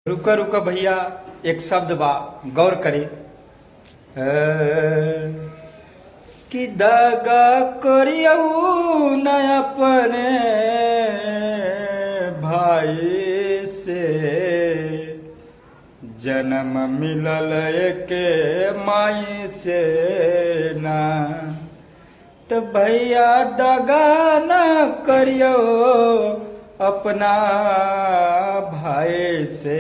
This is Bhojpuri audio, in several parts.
रुका रुका भैया, एक शब्द बा, गौर करे। कि दगा करियऊ न अपने भाई से, जन्म मिलल के माई से ना। तो भैया दगा न करियो अपना भाई से,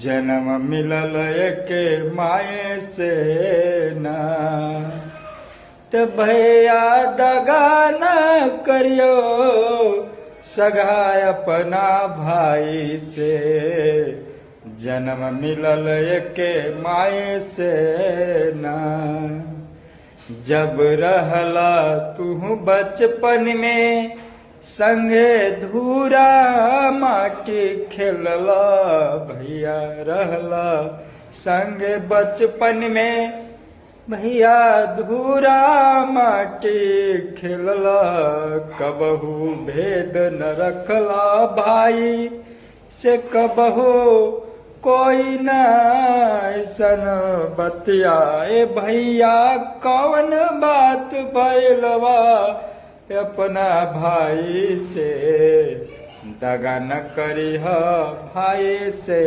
जन्म मिलल के माए से ना। तो भैया दगा न करियो सगा अपना भाई से, जन्म मिलल के माए से ना। जब रहला तू बचपन में संगे धूरा माटी खेलला, भैया रहला संगे बचपन में भैया धूरा माटी खेलला। कबहू भेद न रखला भाई से, कबहू कोई न ऐसन बतियाए। भैया कौन बात भइलवा अपना भाई से, दगा न करिह भाई से।